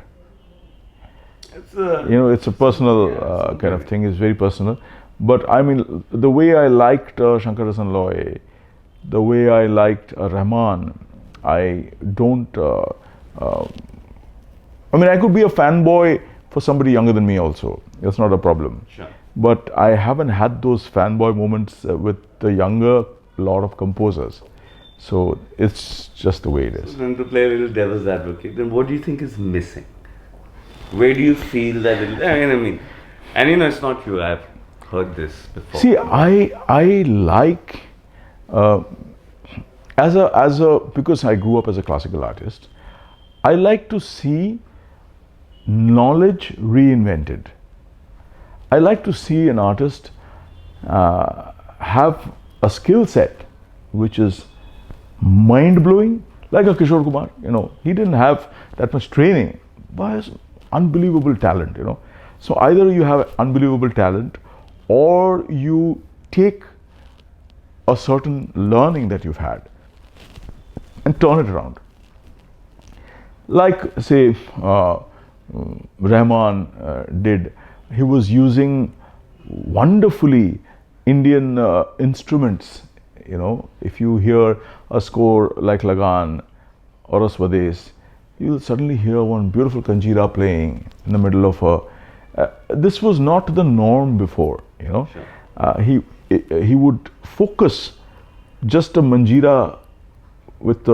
It's a personal kind of thing. It's very personal. But I mean, the way I liked Shankar Hasan Loy, the way I liked Rahman, I don't. I mean, I could be a fanboy for somebody younger than me also. That's not a problem. Sure. But I haven't had those fanboy moments with the younger lot of composers. So it's just the way it is. Then to play a little devil's advocate, then what do you think is missing? Where do you feel that I mean, and you know, it's not you, I've heard this before. See, I like because I grew up as a classical artist, I like to see knowledge reinvented. I like to see an artist have a skill set which is mind-blowing, like a Kishore Kumar. You know, he didn't have that much training, but has unbelievable talent. You know, so either you have unbelievable talent, or you take a certain learning that you've had and turn it around. Like, say, Rahman did. He was using wonderfully Indian instruments. You know, if you hear a score like Lagan or a Swades, you'll suddenly hear one beautiful kanjira playing in the middle of a. This was not the norm before. You know, sure. He would focus just a manjira with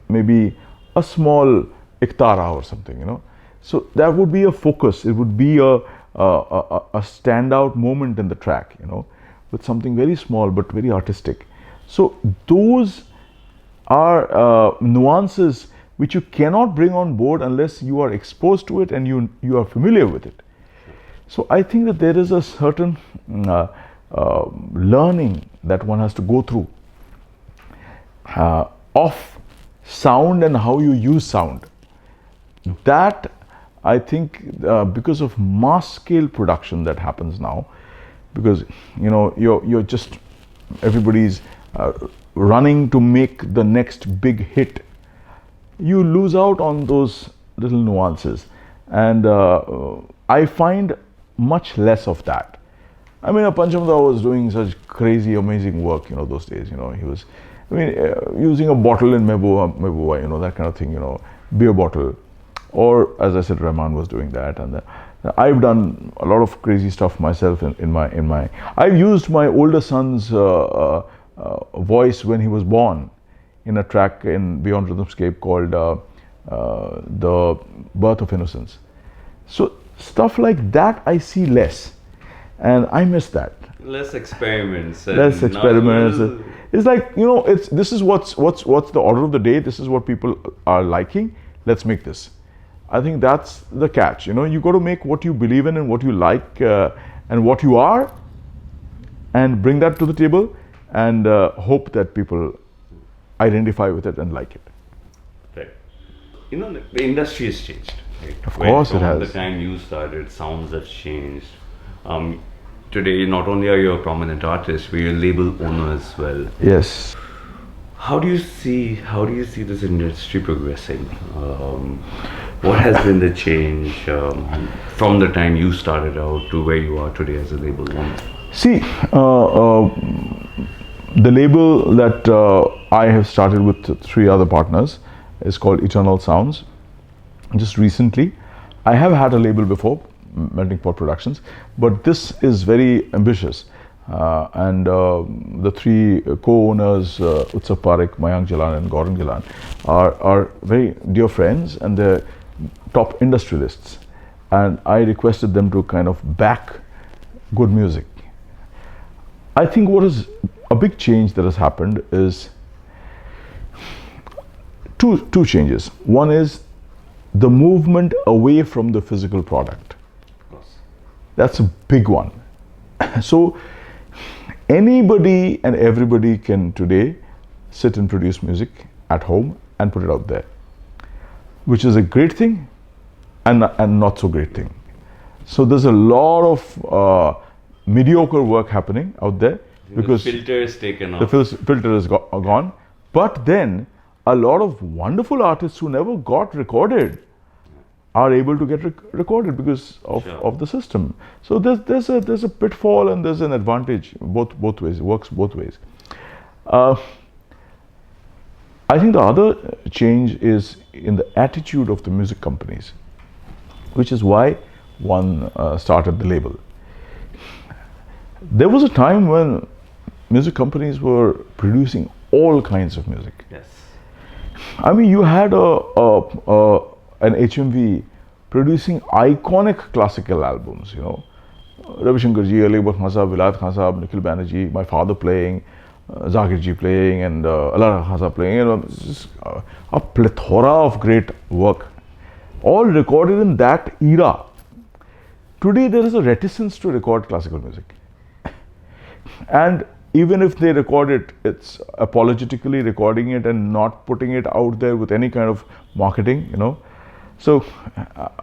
maybe a small iktara or something. You know, so that would be a focus. It would be a standout moment in the track. You know, with something very small but very artistic. So those are nuances which you cannot bring on board unless you are exposed to it and you are familiar with it. So I think that there is a certain learning that one has to go through of sound and how you use sound. That I think because of mass scale production that happens now, because you know you're just everybody's running to make the next big hit, you lose out on those little nuances, and I find much less of that. I mean, Panchamda was doing such crazy, amazing work, you know, those days. You know, he was, I mean, using a bottle in Mehbooba, you know, that kind of thing, you know, beer bottle, or as I said, Rahman was doing that, and I've done a lot of crazy stuff myself in my. I've used my older son's voice when he was born in a track in Beyond Rhythmscape called The Birth of Innocence. So stuff like that I see less, and I miss that. Less experiments. Less experiments. It's like, you know, this is what's the order of the day. This is what people are liking. Let's make this. I think that's the catch. You know, you got to make what you believe in and what you like and what you are, and bring that to the table, and hope that people identify with it and like it. Right. You know, the industry has changed. Right? Of course it has. From the time you started, sounds have changed. Today, not only are you a prominent artist, but you're a label owner as well. Yes. How do you see this industry progressing? What has been the change from the time you started out to where you are today as a label owner? See, the label that I have started with 3 other partners is called Eternal Sounds. Just recently, I have had a label before, Melting Pot Productions, but this is very ambitious. And the 3 co-owners, Utsav Parekh, Mayank Jalan and Gaurang Jalan, are very dear friends, and they're top industrialists. And I requested them to kind of back good music. I think what is a big change that has happened is two changes. One is the movement away from the physical product. That's a big one. So anybody and everybody can today sit and produce music at home and put it out there, which is a great thing and not so great thing. So there's a lot of mediocre work happening out there because the filter is taken off. The filter is gone. But then a lot of wonderful artists who never got recorded are able to get recorded because of the system. So there's a pitfall and there's an advantage both ways. It works both ways. I think the other change is in the attitude of the music companies, which is why one started the label. There was a time when music companies were producing all kinds of music. Yes. I mean, you had an HMV producing iconic classical albums, you know. Ravi Shankar ji, Ali Akbar Khan Sahab, Vilayat Khan Sahab, Nikhil Banerjee, my father playing, Zakir ji playing, and Allah Khan Sahab playing. You know, just, a plethora of great work, all recorded in that era. Today there is a reticence to record classical music. And even if they record it, it's apologetically recording it and not putting it out there with any kind of marketing, you know. So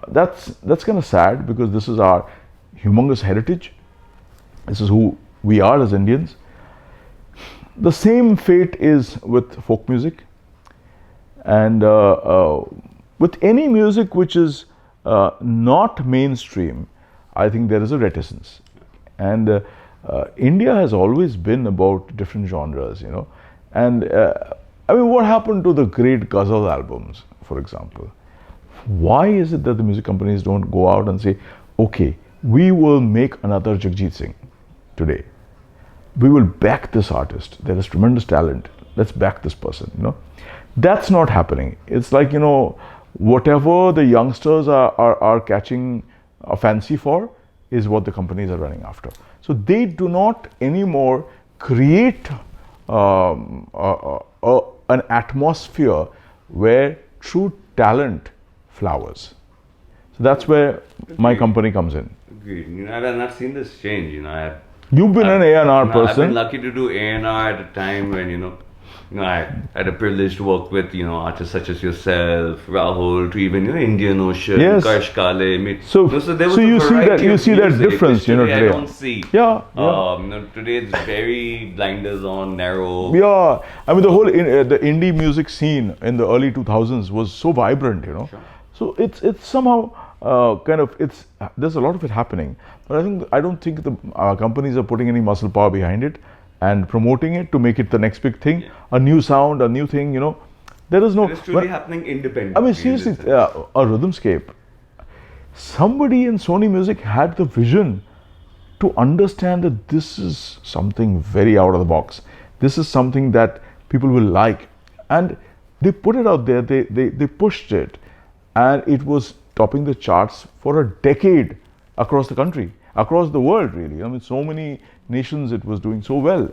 that's kind of sad, because this is our humongous heritage. This is who we are as Indians. The same fate is with folk music, and with any music which is not mainstream. I think there is a reticence, and India has always been about different genres, you know. And I mean, what happened to the great ghazal albums, for example? Why is it that the music companies don't go out and say, okay, we will make another Jagjit Singh today. We will back this artist. There is tremendous talent. Let's back this person, you know. That's not happening. It's like, you know, whatever the youngsters are catching a fancy for is what the companies are running after. So they do not anymore create an atmosphere where true talent flowers. So that's where my company comes in. Agreed. You know, I've not seen this change. You know, You've been an A&R person. I've been lucky to do A&R at a time when, you know, I had a privilege to work with, you know, artists such as yourself, Rahul, to even, you know, Indian Ocean, Yes. Karsh Kale. So there was so a you see that variety of music, difference, which you know, today today. I don't see. Yeah. You know, today it's very blinders on, narrow. Yeah, I mean the whole the indie music scene in the early 2000s was so vibrant, you know. Sure. So it's somehow there's a lot of it happening, but I don't think the companies are putting any muscle power behind it and promoting it to make it the next big thing, a new sound, a new thing, you know. There is no. It is truly happening independently. I mean, seriously, a rhythmscape. Somebody in Sony Music had the vision to understand that this is something very out of the box. This is something that people will like, and they put it out there. They pushed it, and it was topping the charts for a decade across the country, across the world, really. I mean, so many nations it was doing so well.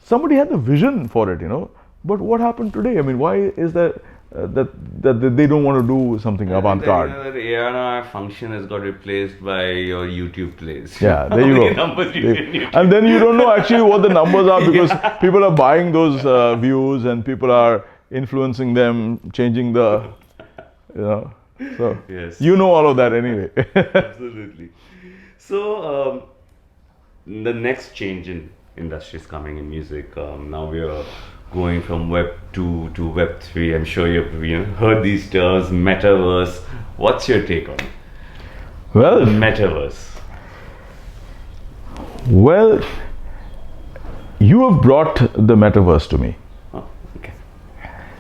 Somebody had the vision for it, you know. But what happened today? I mean, why is that that they don't want to do something avant-garde? You know, that A&R function has got replaced by your YouTube plays. Yeah, there you go. Numbers you get in YouTube. And then you don't know actually what the numbers are, because people are buying those views and people are influencing them, changing the, you know. So Yes. you know all of that anyway. Absolutely. So the next change in industry is coming in music. Now we are going from Web 2 to Web 3. I'm sure you've heard these terms, Metaverse. What's your take on it? Well, Metaverse. Well, you have brought the Metaverse to me. Oh, okay.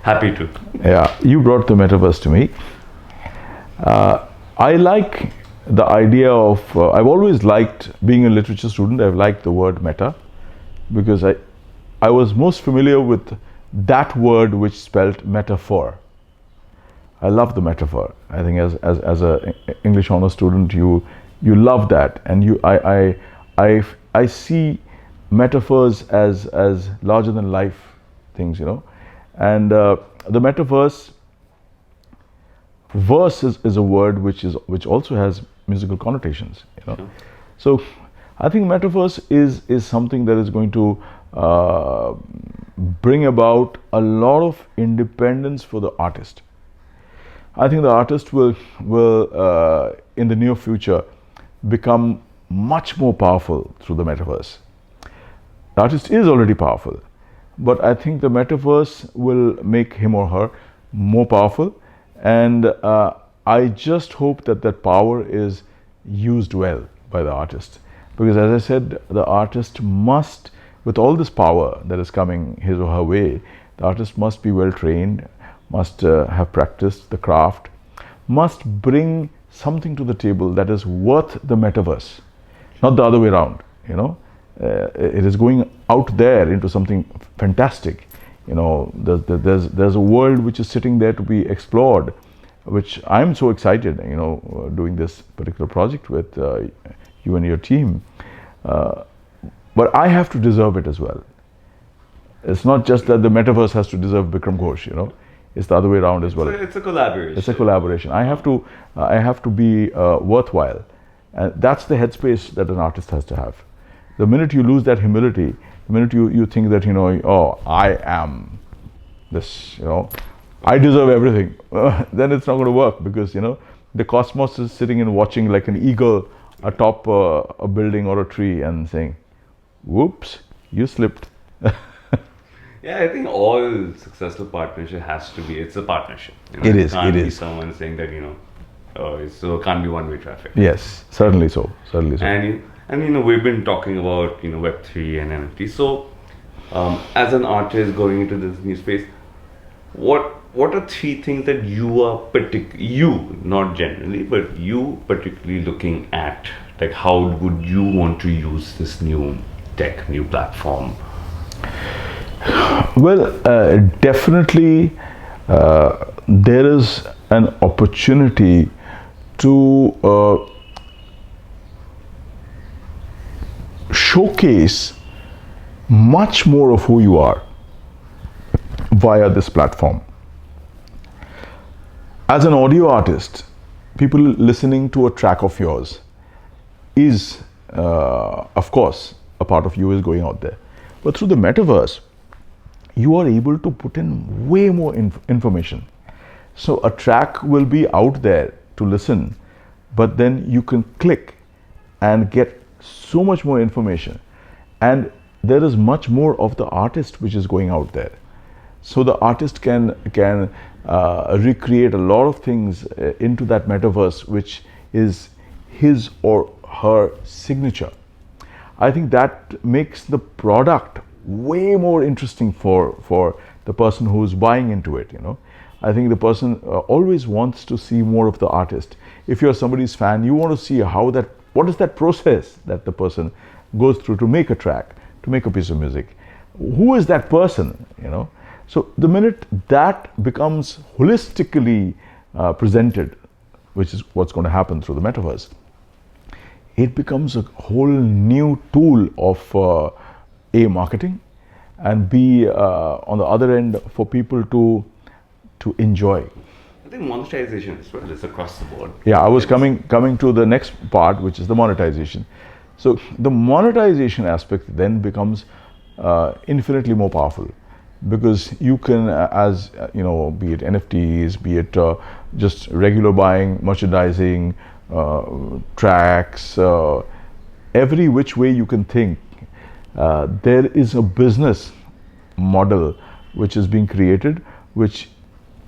Happy to. Yeah, you brought the Metaverse to me. I like the idea of, I've always liked, being a literature student, I've liked the word meta, because I was most familiar with that word which spelt metaphor. I love the metaphor. I think as a English honor student, you love that, and I see metaphors as larger than life things, you know. And the metaverse, verse is a word which also has musical connotations, you know. Sure. So I think metaverse is something that is going to bring about a lot of independence for the artist. I think the artist will in the near future become much more powerful through the metaverse. The artist is already powerful, but I think the metaverse will make him or her more powerful, and I just hope that power is used well by the artist, because as I said, the artist must, with all this power that is coming his or her way, The artist must be well trained, must have practiced the craft, must bring something to the table that is worth the metaverse, not the other way around. It is going out there into something fantastic. There's a world which is sitting there to be explored, which I'm so excited, doing this particular project with you and your team. But I have to deserve it as well. It's not just that the metaverse has to deserve Bickram Ghosh, it's the other way around as well. It's a collaboration. It's a collaboration. I have to be worthwhile, and that's the headspace that an artist has to have. The minute you lose that humility, the minute you think that I am this, I deserve everything, then it's not going to work, because the cosmos is sitting and watching like an eagle atop a building or a tree and saying, "Whoops, you slipped." Yeah, I think all successful partnership has to be, it's a partnership. It is. It can't be someone saying that, so it can't be one-way traffic. Yes, certainly so. Certainly so. And we've been talking about, Web3 and NFTs. So, as an artist going into this new space, what are 3 things that you are not generally, but you particularly looking at? Like, how would you want to use this new tech, new platform? Well, definitely there is an opportunity to showcase much more of who you are via this platform. As an audio artist, people listening to a track of yours is, of course, a part of you is going out there. But through the metaverse, you are able to put in way more information. So a track will be out there to listen, but then you can click and get so much more information. And there is much more of the artist which is going out there. So the artist can recreate a lot of things into that metaverse, which is his or her signature. I think that makes the product way more interesting for the person who's buying into it. I think the person always wants to see more of the artist. If you're somebody's fan, you want to see what is that process that the person goes through to make a track, to make a piece of music. Who is that person? So the minute that becomes holistically presented, which is what's going to happen through the metaverse, it becomes a whole new tool of marketing, and B, on the other end, for people to enjoy. I think monetization as well is across the board. Yeah, I was coming to the next part, which is the monetization. So the monetization aspect then becomes infinitely more powerful, because you can, be it NFTs, be it just regular buying, merchandising, tracks, every which way you can think, there is a business model which is being created, which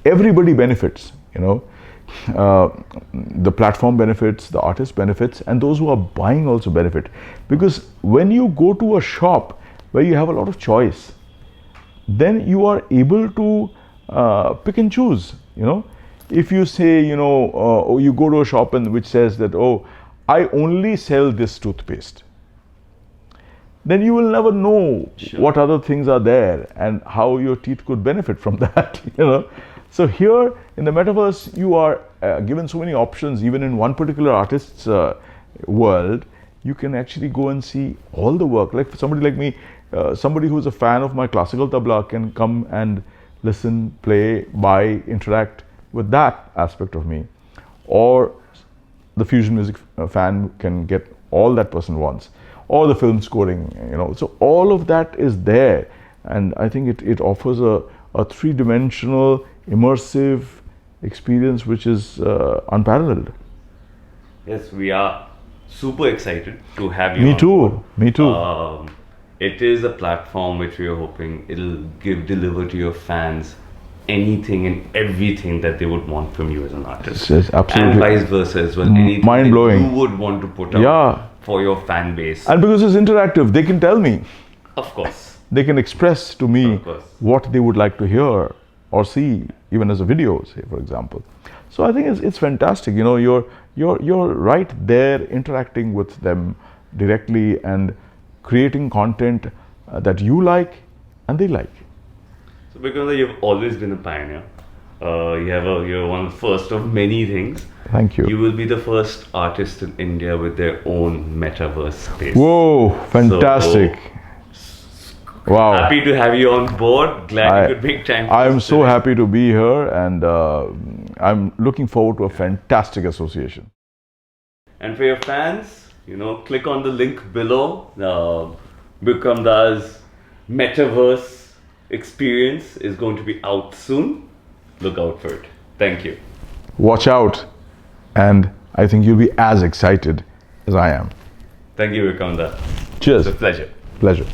everybody benefits. The platform benefits, the artist benefits, and those who are buying also benefit. Because when you go to a shop where you have a lot of choice, then you are able to pick and choose. If you say, you go to a shop and which says that, I only sell this toothpaste, then you will never know what other things are there and how your teeth could benefit from that. So here in the metaverse, you are given so many options. Even in one particular artist's world, you can actually go and see all the work. Like for somebody like me, somebody who's a fan of my classical tabla can come and listen, play, buy, interact with that aspect of me. Or the fusion music fan can get all that person wants, or the film scoring, So all of that is there, and I think it offers a three-dimensional immersive experience which is unparalleled. Yes, we are super excited to have you. Me too. It is a platform which we are hoping it'll deliver to your fans anything and everything that they would want from you as an artist. Yes, absolutely. And vice versa as well. Anything mind-blowing that you would want to put out for your fan base. And because it's interactive, they can tell me. Of course. they can express to me Of course. what they would like to hear or see, even as a video, say, for example. So I think it's fantastic. You know, you're right there interacting with them directly and creating content that you like and they like. So because you've always been a pioneer, you're one of the first of many things. Thank you. You will be the first artist in India with their own metaverse space. Whoa, fantastic. Wow. Happy to have you on board. Glad you could make time for I'm us so today. happy to be here, and I'm looking forward to a fantastic association. And for your fans, you know, click on the link below. Bickram Das Metaverse experience is going to be out soon. Look out for it. Thank you. Watch out, and I think you'll be as excited as I am. Thank you, Bickram Das. Cheers. It's a pleasure. Pleasure.